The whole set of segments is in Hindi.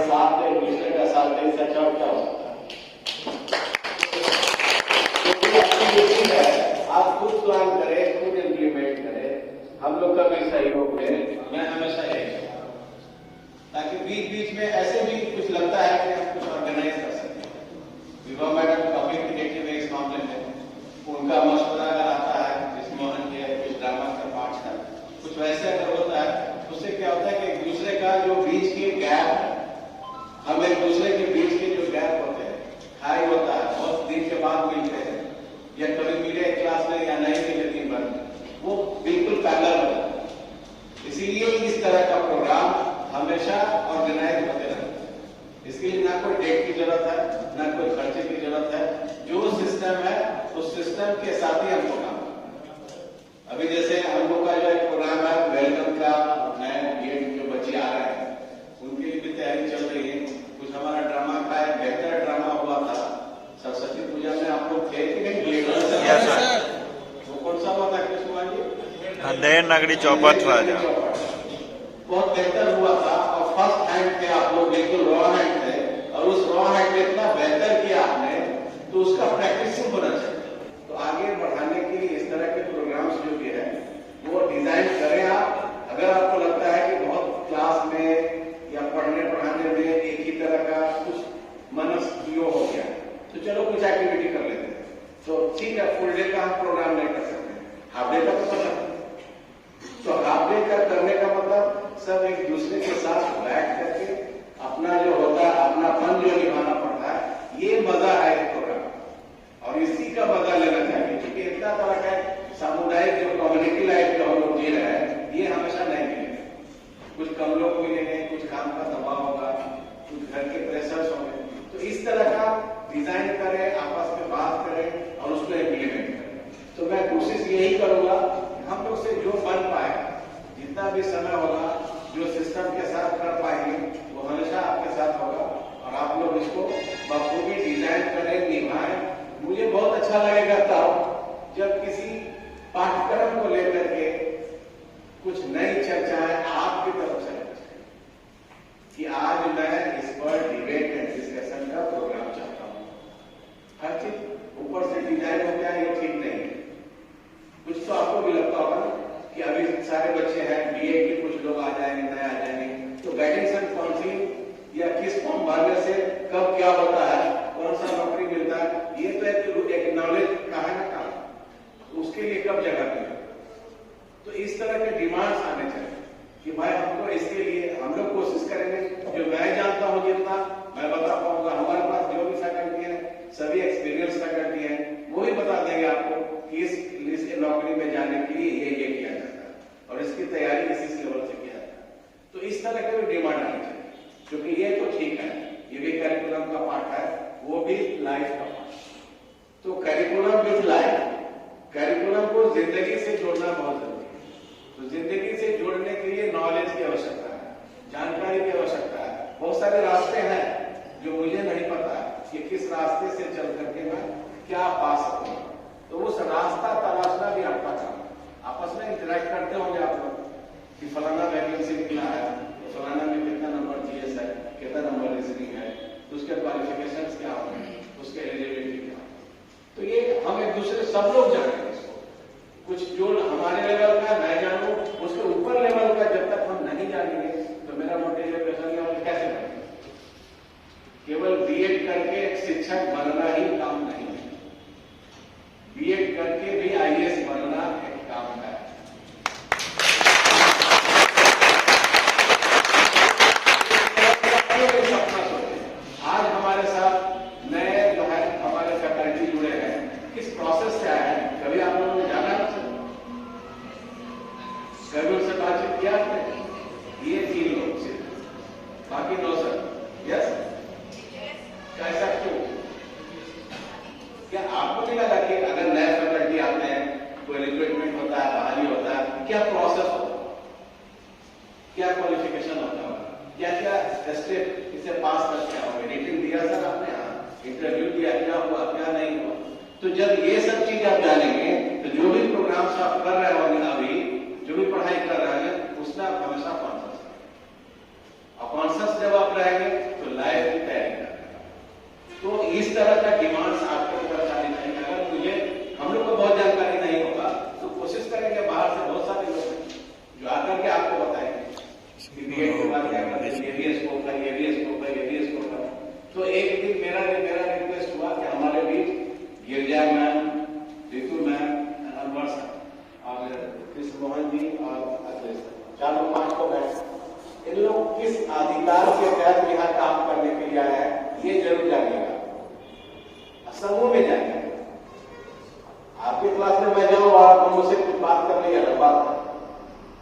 साथ दे, दूसरे का साथ दे, इससे अच्छा क्या हो सकता है? आप खुद प्लान करें, खुद इम्प्लीमेंट करें, हम लोग का भी सहयोग है। मैं हमेशा यही कहता हूं, ताकि बीच बीच में ऐसे भी कुछ लगता है कि हम कुछ ऑर्गेनाइज कर सकते हैं। विभा मैडम काफी क्रिएटिव है इस मामले में, उनका मशवरा अगर आता है, जिस मोहन के कुछ ड्रामा का पार्ट है, कुछ वैसे अगर होता है, उससे क्या होता है कि एक दूसरे का जो बीच के गैप है, हम एक दूसरे के बीच के जो गैप होते हैं, हाई होता है, बहुत दिन के बाद मिलते हैं, या कभी मिले क्लास में या नहीं मिले दिन भर, वो बिल्कुल पैरेलल होता है। इसीलिए इस तरह का प्रोग्राम हमेशा ऑर्गेनाइज होते रहते हैं। इसके लिए ना कोई डेट की जरूरत है, ना कोई खर्चे की जरूरत है। जो सिस्टम है उस सिस्टम के साथ ही हमको काम करना है। अभी जैसे हम लोग का जो एक प्रोग्राम है वेलकम का, नए ये जो बच्चे आ रहे हैं उनके लिए भी तैयारी चल रही है। कुछ हमारा ड्रामा का एक बेहतर ड्रामा हुआ था सरस्वती पूजा में, आप लोग थे कि नहीं? वो कौन सा हुआ था कृष्ण कुमार जी? देर नगरी चौपट राजा, बहुत बेहतर हुआ था और फर्स्ट हैंड थे आप लोग, बिल्कुल रॉ हैंड थे, और उस रॉ हैंड में इतना बेहतर किया आपने, तो उसका प्रैक्टिसिंग होना चाहिए। तो आगे बढ़ाने के लिए इस तरह के प्रोग्राम्स जो भी है वो डिजाइन करें आप। अगर आपको लगता है कि बहुत क्लास में या पढ़ने पढ़ाने में एक ही तरह का कुछ मनस्यो हो गया, तो चलो कुछ एक्टिविटी कर लेते हैं। तो ठीक है, फुल डे का हम प्रोग्राम नहीं कर सकते, हाफ डे का तो कर सकते हैं। तो हाफ डे का करने का मतलब सब एक दूसरे के साथ बैठ करके अपना जो होता है, अपना फन जो निभाना पड़ता है, ये मजा है एक प्रोग्राम, और इसी का मजा लेना चाहिए। क्योंकि इतना तरह का सामुदायिक जो कम्युनिटी लाइफ जो हम लोग जी रहे हैं, ये हमेशा नहीं मिलेगा। कुछ कम लोग मिलेंगे, कुछ काम का दबाव होगा, कुछ घर के प्रेशर्स होंगे। तो इस तरह का डिजाइन करें, आपस में बात करें और उसको इम्प्लीमेंट करें। तो मैं कोशिश यही करूंगा हम लोग से जो बन पाए, जितना भी समय होगा, जो सिस्टम के साथ कर पाएंगे वो हमेशा आपके साथ होगा, और आप लोग इसको बखूबी डिजाइन करें, निभाएं। मुझे बहुत अच्छा लगेगा तब जब किसी पाठ्यक्रम को लेकर के कुछ नई चर्चाएं आपकी तरफ से कि आज मैं इस पर डिबेट एंड डिस्कशन का प्रोग्राम चाहता हूं। हर चीज ऊपर से डिजाइन हो गया, ये ठीक नहीं है। कुछ तो आपको भी लगता होगा कि अभी सारे बच्चे हैं, बीए के कुछ लोग आ जाएंगे, नए आ जाएंगे, तो गाइडेंस एंड काउंसलिंग या किस फॉर्म भरने से कब क्या होता है, कौन सा नौकरी मिलता है, ये तो एक नॉलेज का है ना काम, उसके लिए कब जगह मिले। तो इस तरह के डिमांड्स आने चाहिए कि भाई हमको इसके लिए हम लोग कोशिश करेंगे, जो मैं जानता हूं जितना मैं बता पाऊंगा। हमारे पास जो भी फैकल्टी है, सभी एक्सपीरियंस फैकल्टी है, वो ही बता देंगे आपको कि इस नौकरी में जाने के लिए ये किया जाता है और इसकी तैयारी इस लेवल से किया जाता है। तो इस तरह के भी डिमांड आनी चाहिए, क्योंकि ये तो ठीक है, ये भी करिकुलम का पार्ट है, वो भी लाइफ का पार्ट। तो करिकुलम विद लाइफ, करिकुलम को जिंदगी से जोड़ना बहुत जरूरी है। तो जिंदगी से जोड़ने के लिए नॉलेज की आवश्यकता है, जानकारी की आवश्यकता है। बहुत सारे रास्ते हैं जो मुझे नहीं पता है कि किस रास्ते से चल करके मैं क्या पा सकूं। तो उस रास्ता तलाशना भी आपका काम है। आपस में इंटरेक्ट करते होंगे आप लोग कि फलाना वैकेंसी निकला है, तो फलाना में कितना नंबर जीएस है, कितना नंबर रीजनिंग है, तो उसके क्वालिफिकेशंस क्या होंगे, उसके एलिजिबिलिटी क्या होगी। तो ये हम एक दूसरे सब लोग जानेंगे इसको। कुछ जो हमारे लेवल का मैं जानूं, उसके ऊपर लेवल का जब तक हम नहीं जानेंगे तो मेरा मोटिवेशन लेवल कैसे बढ़ेगा। केवल बीएड करके शिक्षक बनना ही काम नहीं है, बीएड करके भी आईएएस बनना एक काम है। आज हमारे साथ नए जो है हमारे फैकल्टी जुड़े हैं, किस प्रोसेस से आए हैं, कभी आप लोगों ने जाना है, कभी उनसे बातचीत किया आपने? ये 3 लोग से, बाकी 9 सर। यस, कैसा क्यों? क्या आपको नहीं लगा कि अगर नए फैकल्टी आते हैं, कोई रिक्रूटमेंट होता है, बहाली होता है, क्या प्रोसेस होता है, क्या क्वालिफिकेशन होता है, क्या क्या स्टेप इसे पास करके आओगे? रेटिंग दिया सर आपने, इंटरव्यू दिया, क्या हुआ क्या नहीं हुआ? तो जब ये सब चीज आप जानेंगे तो जो भी प्रोग्राम्स आप कर रहे होंगे, अभी जो भी पढ़ाई कर रहे हैं, उसमें आप हमेशा कॉन्शियस रहेंगे। और कॉन्शियस जब आप रहेंगे तो तो इस तरह का डिमांड्स आपके तरफ आनी चाहिए। अगर मुझे हम लोग को बहुत जानकारी नहीं होगा तो कोशिश करेंगे, बाहर से बहुत सारे लोग हैं जो आकर के आपको बताएंगे कि बीएड के बाद क्या करते हैं, ये भी स्कोप है, ये भी स्कोप है, ये भी स्कोप है। तो एक दिन मेरा रिक्वेस्ट हुआ कि हमारे बीच Girija ma'am, Ritu ma'am, Anwar sir और कृष्ण मोहन जी और अखिलेश सर, 4-5 को बैठ, इन लोग किस अधिकार के तहत यहाँ काम करने के लिए आया है ये जरूर जानिएगा। समूह में जाइए। आपकी क्लास में मैं जाऊँ और आप मुझसे कुछ बात कर ली अलग बात है,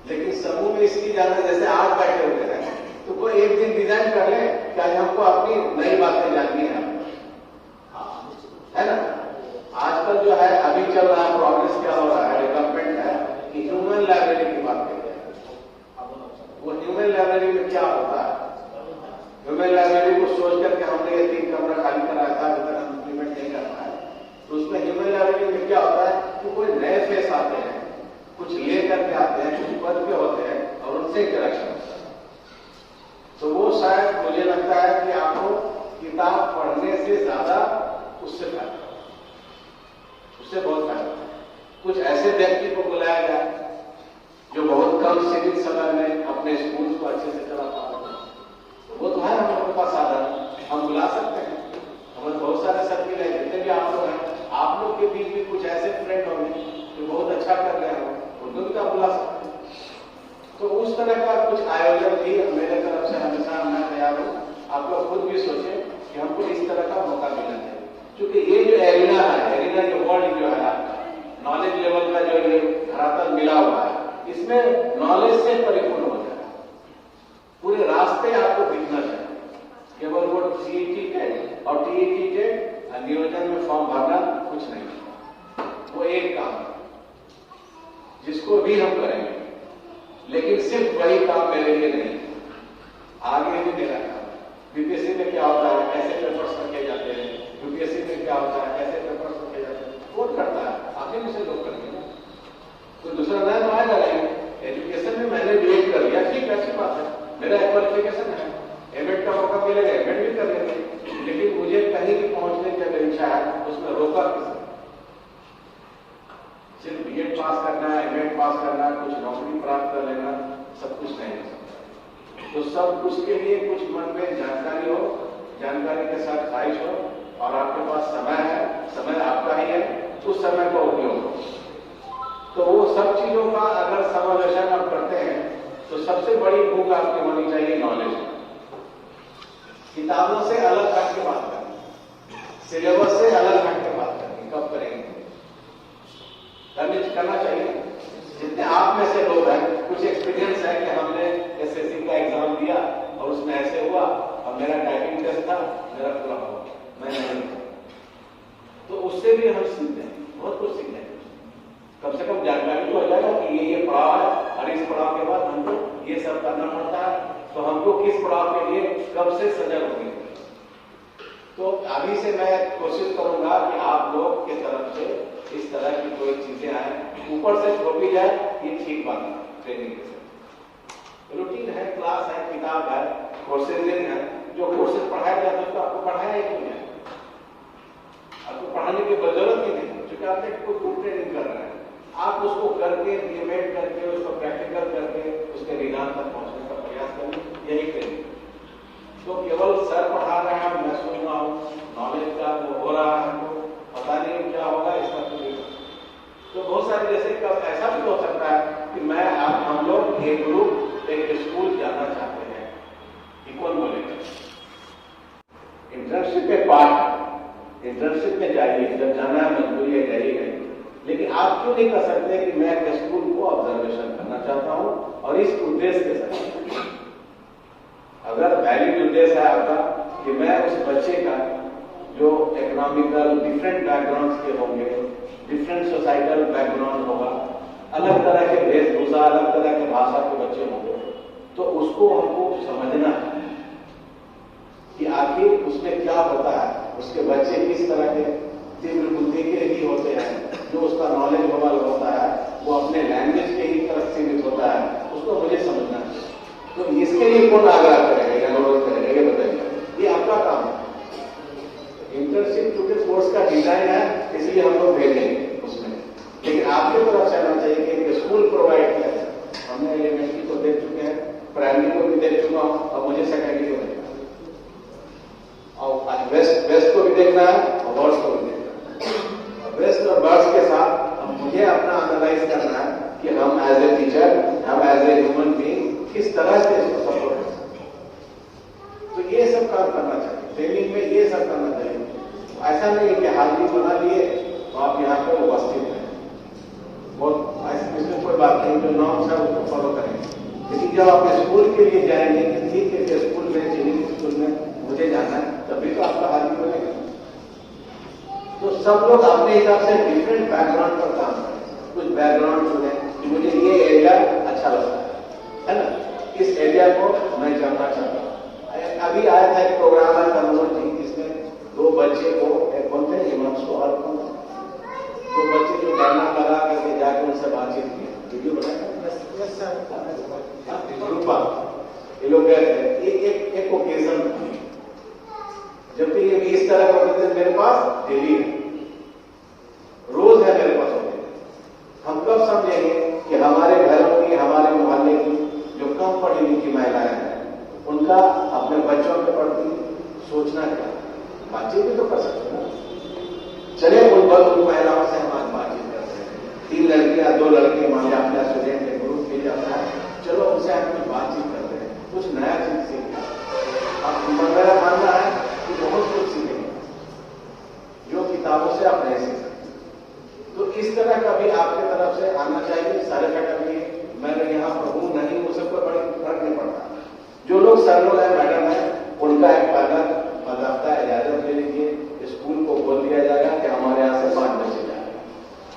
लेकिन समूह में इसलिए जाना, जैसे आज बैठे हुए हैं तो कोई एक दिन डिजाइन कर ले कि आज हमको अपनी नई बातें जाननी है ना। आजकल जो है अभी चल रहा है, प्रोग्रेस क्या हो रहा है, डेवलपमेंट है कि ह्यूमन लाइब्रेरी की बात करते हैं। वो ह्यूमन लाइब्रेरी में क्या होता है, ह्यूमन लाइब्रेरी को सोच करके हमने ये 3 कमरा खाली कराया था, अभी तक हम इम्प्लीमेंट नहीं कर पाए। तो उसमें ह्यूमन लाइब्रेरी में क्या होता है कि कोई नए फेस आते हैं, कुछ ले करके आते हैं, कुछ पद पे होते हैं और उनसे इंटरेक्शन होता है। तो वो शायद मुझे लगता है कि आपको किताब पढ़ने से ज्यादा उससे फायदा, उससे बहुत फायदा। कुछ ऐसे व्यक्ति को बुलाया जाए जो बहुत कम सीमित समय में अपने स्कूल को अच्छे से चला पा रहे हैं, तो वो तो है हम लोगों के पास साधन, हम बुला सकते हैं। हमारे बहुत सारे सर्किल है, जितने भी आप लोग हैं, आप लोग के बीच भी कुछ ऐसे फ्रेंड होंगे जो बहुत अच्छा कर रहे हो, उनको भी आप बुला सकते हैं। तो उस तरह का कुछ आयोजन भी मेरे तरफ से हमेशा मैं तैयार हूं। आप लोग खुद भी सोचें कि हमको इस तरह का मौका मिलना चाहिए, क्योंकि ये जो एरिना है, एरिना जो वर्ल्ड जो है आपका नॉलेज लेवल का जो ये धरातल मिला हुआ है, इसमें नॉलेज से परिपूर्ण हो जाए, पूरे रास्ते आपको दिखना चाहिए। केवल वो सीईटी टेट और टीईटी टेट नियोजन में फॉर्म भरना कुछ नहीं, वो एक काम है जिसको भी हम करेंगे, लेकिन सिर्फ वही काम मेरे लिए नहीं, आगे भी मेरा काम है। बीपीएससी में क्या होता है, कैसे पेपर्स रखे जाते हैं, यूपीएससी में क्या होता है, कैसे पेपर्स रखे जाते हैं, कौन करता है, आगे भी से लोग करेंगे ना, तो दूसरा नया तो आएगा नहीं। एजुकेशन में मैंने बीएड कर लिया, ठीक अच्छी बात है, मेरा क्वालिफिकेशन है, एमएड का मौका मिलेगा, एमएड भी कर लेंगे, लेकिन मुझे कहीं भी पहुंचने की अगर इच्छा है उसमें रोका किसी, सिर्फ बीएड पास करना है, एमएड पास करना है, कुछ नौकरी प्राप्त कर लेना, सब कुछ नहीं हो सकता। तो सब कुछ के लिए कुछ मन में जानकारी हो, जानकारी के साथ ख्वाहिश हो, और आपके पास समय है, समय आपका ही है, उस समय का उपयोग हो। तो वो सब चीजों का अगर समावेशन आप करते हैं तो सबसे बड़ी भूख आपकी होनी चाहिए नॉलेज। किताबों से अलग हट के बात करनी, सिलेबस से अलग हट के बात करनी, कब करेंगे, करना चाहिए। जितने आप में से लोग हैं, कुछ एक्सपीरियंस है कि हमने एसएससी का एग्जाम दिया और उसमें ऐसे हुआ और मेरा टाइपिंग टेस्ट था, मेरा पूरा हुआ, मैंने नहीं, तो उससे भी हम सीखते हैं, बहुत कुछ सीखते हैं। कम से कम जानकारी तो हो जाएगा कि ये पड़ाव है और इस पड़ाव के बाद हमको ये सब करना पड़ता है, तो हमको किस पड़ाव के लिए कब से सजग होंगे। तो अभी से मैं कोशिश करूंगा कि आप लोग के तरफ से इस तरह की कोई चीजें आए, ऊपर से थोपी जाए, ये ठीक बात है। ट्रेनिंग के साथ रूटीन है, क्लास है, किताब है, कोर्सेज है, जो कोर्सेज पढ़ाए जाते हैं तो आपको पढ़ाया ही नहीं है, आपको पढ़ाने की जरूरत ही नहीं, क्योंकि आपने कोई ट्रेनिंग कर रहे हैं, आप उसको करके इम्प्लीमेंट करके उसको प्रैक्टिकल करके उसके निदान तक पहुंचने का प्रयास करें, यही ट्रेनिंग। तो केवल सर पढ़ा रहे हैं, मैं सुन रहा हूँ, नॉलेज का वो हो रहा है, हमको पता नहीं क्या होगा इसका। तो बहुत सारे जैसे कब ऐसा भी हो सकता है कि मैं हम लोग एक ग्रुप एक स्कूल जाना चाहते हैं, कि कौन बोलेगा, इंटर्नशिप के पार्ट, इंटर्नशिप में जाइए, जब जाना है मजबूरी है जाइए, लेकिन आप क्यों नहीं कर सकते कि मैं एक स्कूल को ऑब्जर्वेशन करना चाहता हूं और इस उद्देश्य के साथ, अगर वैलिड उद्देश्य है आपका कि मैं उस बच्चे का जो इकोनॉमिकल डिफरेंट बैकग्राउंड्स के होंगे, डिफरेंट सोसाइटल बैकग्राउंड होगा, अलग तरह के वेशभूषा, अलग तरह के भाषा के बच्चे होंगे, तो उसको हमको समझना है कि आखिर उसमें क्या होता है, उसके बच्चे किस तरह के तीव्र बुद्धि के ही होते हैं, जो उसका नॉलेज लेवल होता है वो अपने लैंग्वेज के ही तरफ सीमित होता है, उसको मुझे समझना है। तो इसके लिए कौन आग्रह करेगा या अनुरोध करेगा, ये बताइए, ये आपका काम है, वेस्ट को भी देखना है और बर्ड्स को भी देखना है। वेस्ट और बर्ड्स के साथ अब मुझे अपना एनालाइज करना है कि हम एज ए टीचर, हम एज ए ह्यूमन बीइंग किस तरह से इसको सपोर्ट कर सकते हैं। तो ये सब काम करना चाहिए, ट्रेनिंग में ये सब करना चाहिए। ऐसा नहीं है कि हाजिरी बना लिए तो आप यहाँ पे उपस्थित हैं, बहुत इसमें कोई बात नहीं, जो नॉर्म्स है उसको फॉलो करेंगे। लेकिन जब आप स्कूल के लिए जाएंगे कि ठीक है कि स्कूल में, इंजीनियरिंग स्कूल में मुझे जाना है, तभी तो आपका हाजिरी बनेगा। तो सब लोग अपने हिसाब से डिफरेंट बैकग्राउंड पर काम करें, कुछ बैकग्राउंड चुने कि मुझे ये एरिया अच्छा लगता है ना, इस एरिया को मैं जानना चाहता हूँ। अभी आया था एक प्रोग्राम है कन्नौज जी, जिसमें 2 बच्चे को, एक कौन थे, हिमांशु और 2 बच्चे जो बैनर लगा करके जाकर उनसे बातचीत की, वीडियो बनाया, ये लोग गए थे। एक ओकेजन जबकि ये इस तरह का ओकेजन मेरे पास डेली है, रोज है मेरे पास ओकेजन। हम कब समझेंगे कि हमारे घरों की, हमारे मोहल्ले की जो कम पढ़ी लिखी महिलाएं हैं, उनका अपने बच्चों के प्रति सोचना क्या, बातचीत भी तो कर सकते हैं ना। चलिए उन महिलाओं से हम आज बातचीत करते हैं। 3 लड़कियां 2 लड़के मान लिया अपना स्टूडेंट के ग्रुप मिल जाता है, चलो उनसे हम कुछ बातचीत करते हैं, कुछ नया चीज सीखते हैं। अब मेरा मानना है कि बहुत कुछ सीखेंगे जो किताबों से आप नहीं सीख सकते। तो इस तरह का भी आपके तरफ से आना चाहिए। सारे फैकल्टी, मैं यहाँ पर हूं नहीं हूं, सबको बड़ी फर्क नहीं पड़ता। जो लोग सर लोग हैं, मैडम है, उनका एक पैनल बदलता है, इजाजत ले लीजिए, स्कूल को बोल दिया जाएगा कि हमारे यहाँ से 5 बच्चे जाएंगे।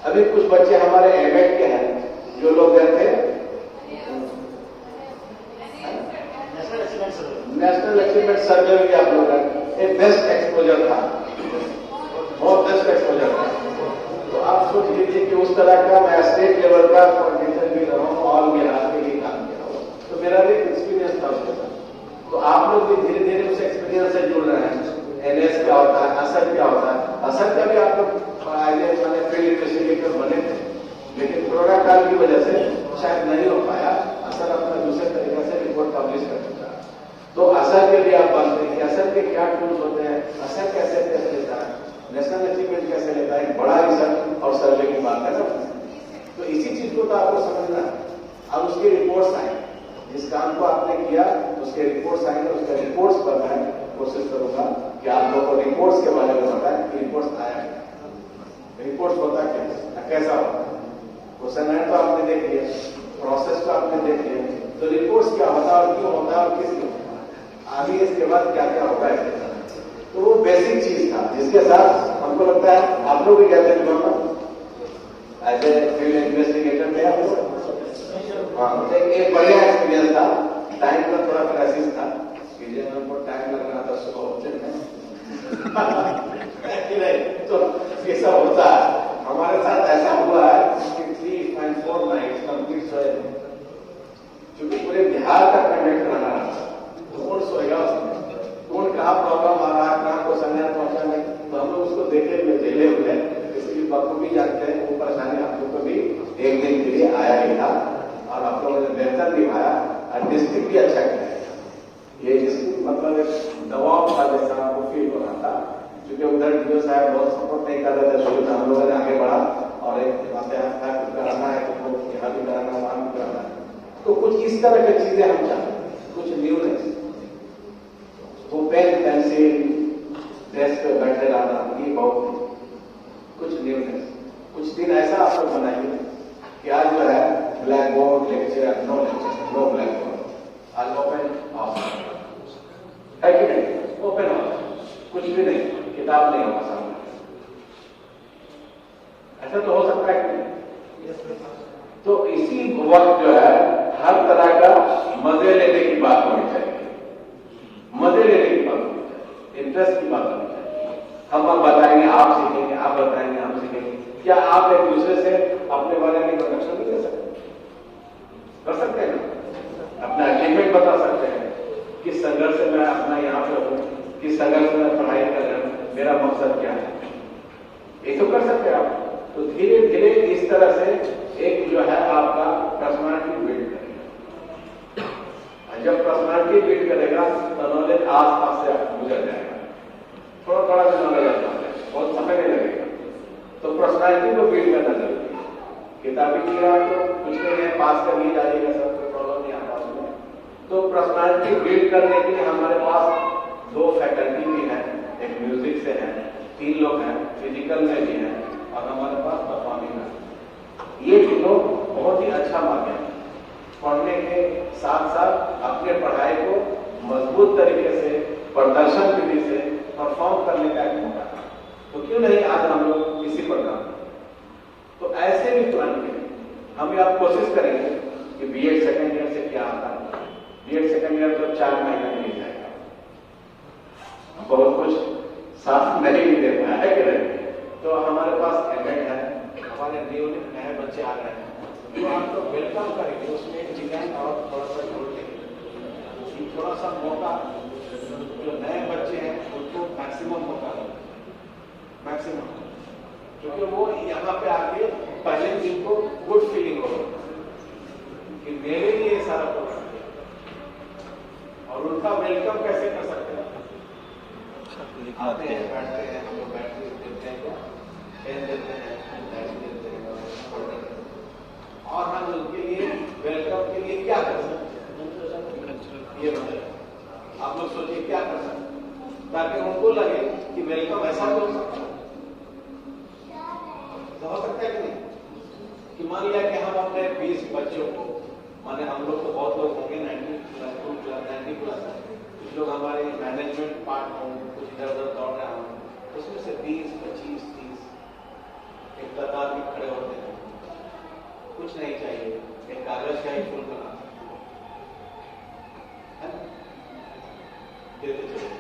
अभी कुछ बच्चे हमारे एमएड के हैं, जो लोग गए थे नेशनल अचीवमेंट सर्वे भी, आप लोग एक बेस्ट एक्सपोजर था, बहुत बेस्ट एक्सपोजर था। तो आप सोच लीजिए कि उस तरह का मैं स्टेट लेवल का कॉम्पिटिशन भी रहा हूँ, ऑल बिहार के लिए काम किया हूँ, तो मेरा भी एक्सपीरियंस था उसके साथ। तो आप लोग भी धीरे धीरे उस एक्सपीरियंस से जुड़ रहे हैं। एनएस क्या होता है, असर क्या होता है, असर का भी आप लोग फील्ड इन्वेस्टिगेटर बने थे, लेकिन कोरोना काल की वजह से शायद नहीं हो पाया। असर अपना दूसरे तरीके से रिपोर्ट पब्लिश कर चुका है। तो असर के लिए आप बात करें कि असर के क्या टूल्स होते हैं, असर कैसे टेस्ट लेता है, नेशनल अचीवमेंट कैसे लेता है, बड़ा रिसर्च और सर्वे की बात है ना। तो इसी चीज को तो आपको समझना है। अब उसकी रिपोर्ट्स आए, जिस काम को आपने किया उसके रिपोर्ट्स आएंगे, उसके रिपोर्ट्स पर मैं कोशिश करूंगा कि आप लोगों को रिपोर्ट्स के बारे में बताएं कि रिपोर्ट्स आया, रिपोर्ट्स होता कैसा होता है। क्वेश्चन है तो आपने देख लिया, प्रोसेस तो आपने देख लिया, तो रिपोर्ट्स क्या होता है और क्यों होता है और किस लिए होता है, आगे इसके बाद क्या क्या होगा इसके साथ। तो वो बेसिक चीज था जिसके साथ हमको लगता है आप लोग भी कहते हैं एज ए फील्ड इन्वेस्टिगेटर थे आप लोग। हाँ, एक बढ़िया एक्सपीरियंस था। टाइम का थोड़ा क्राइसिस था, हमको टाइम लग रहा था सुबह होते में तो ये सब होता है। हमारे साथ ऐसा हुआ है कि 3.4 नाइट्स कंप्लीट सोए, क्योंकि पूरे बिहार का कंडक्ट करना रहा, तो कौन सोएगा उसमें, कौन कहाँ प्रॉब्लम आ रहा है, कहाँ को संज्ञान पहुंचाने, तो हम लोग उसको देखे हुए झेले हुए, इसलिए बखूबी जानते हैं। वो परेशानी आप लोग को भी एक दिन के लिए आया ही था और आप लोगों ने बेहतर निभाया और डिस्ट्रिक्ट भी अच्छा किया। ये डिस्ट्रिक्ट मतलब एक दबाव था जैसा आपको फील हो रहा था, क्योंकि उधर डीओ साहब बहुत सपोर्ट नहीं कर रहे थे, तो हम लोगों ने आगे बढ़ा और एक बातें था कुछ कराना है तो यहाँ भी कराना है, वहां भी कराना है। तो कुछ इस तरह की चीजें हम चाहते हैं, कुछ न्यूनेस, वो पेन पेंसिल डेस्क पे बैठे रहना, ये बहुत कुछ न्यूनेस। कुछ दिन ऐसा आप लोग बनाइए कि आज जो है blackboard lecture, no blackboard, आज ओपन हाउस है कि नहीं, ओपन हाउस, कुछ भी नहीं, किताब नहीं होगा सामने। ऐसा तो हो सकता है कि नहीं। तो इसी वक्त जो है हर तरह का मजे लेने की बात होनी चाहिए, मजे लेने की बात होनी चाहिए, इंटरेस्ट की बात होनी चाहिए। हम अब बताएंगे, आप सीखेंगे, आप बताएंगे, हम सीखेंगे। क्या आप एक दूसरे से अपने बारे में इंट्रोडक्शन भी दे सकते हैं? कर सकते हैं ना, अपना अचीवमेंट बता सकते हैं, किस संघर्ष से मैं अपना यहाँ पे हूँ, किस संघर्ष में पढ़ाई कर रहा हूँ, मेरा मकसद क्या है, ये तो कर सकते हैं आप। तो धीरे धीरे इस तरह से एक जो है आपका पर्सनालिटी बिल्ड करेगा। जब पर्सनालिटी बिल्ड करेगा तो नॉलेज आस पास से गुजर जाएगा। पर्सनालिटी बिल्ड करने के लिए हमारे पास 2 फैकल्टी भी है, एक म्यूजिक से है, 3 लोग हैं, फिजिकल में भी हैं और हमारे पास परफॉर्मिंग है। ये तीनों बहुत ही अच्छा माध्यम है पढ़ने के साथ साथ अपने पढ़ाई को मजबूत तरीके से प्रदर्शन विधि से परफॉर्म करने का एक मौका है। तो क्यों नहीं आज हम लोग इसी पर काम करें। तो ऐसे भी प्लान करें, हम आप कोशिश करेंगे कि बीएड सेकेंड ईयर से क्या आता है। बीएड सेकेंड ईयर तो 4 महीने में मिल जाएगा, बहुत कुछ साथ नहीं भी दे पाया है कि नहीं। तो हमारे पास एडेंट है, हमारे नए बच्चे आ रहे हैं, तो आप लोग वेलकम करेंगे, उसमें एक डिजाइन और थोड़ा सा जोड़ देंगे, थोड़ा सा मौका जो नए बच्चे हैं उनको मैक्सिमम मौका मैक्सिमम, क्योंकि वो यहाँ पे आके पहले दिन को गुड फीलिंग होगा कि मेरे लिए ये सारा प्रोग्राम है। और उनका वेलकम कैसे कर सकते हैं, आते हैं, बैठते हैं, हम लोग बैठते देते हैं, पेन देते हैं, डायरी देते हैं और हम उनके लिए वेलकम के लिए क्या कर सकते हैं ये बताइए। आप लोग सोचिए क्या कर सकते हैं ताकि उनको लगे कि वेलकम ऐसा हो सकता है। तो हो सकता है कि नहीं कि मान लिया कि हम अपने 20 बच्चों को, माने हम लोग तो बहुत लोग होंगे 90 प्लस है, कुछ लोग हमारे मैनेजमेंट पार्ट होंगे, कुछ इधर उधर दौड़ रहे होंगे, उसमें से 20, 25, 30 एक तादाद में खड़े होते हैं। कुछ नहीं चाहिए, एक कागज का ही फूल बना देते चलिए।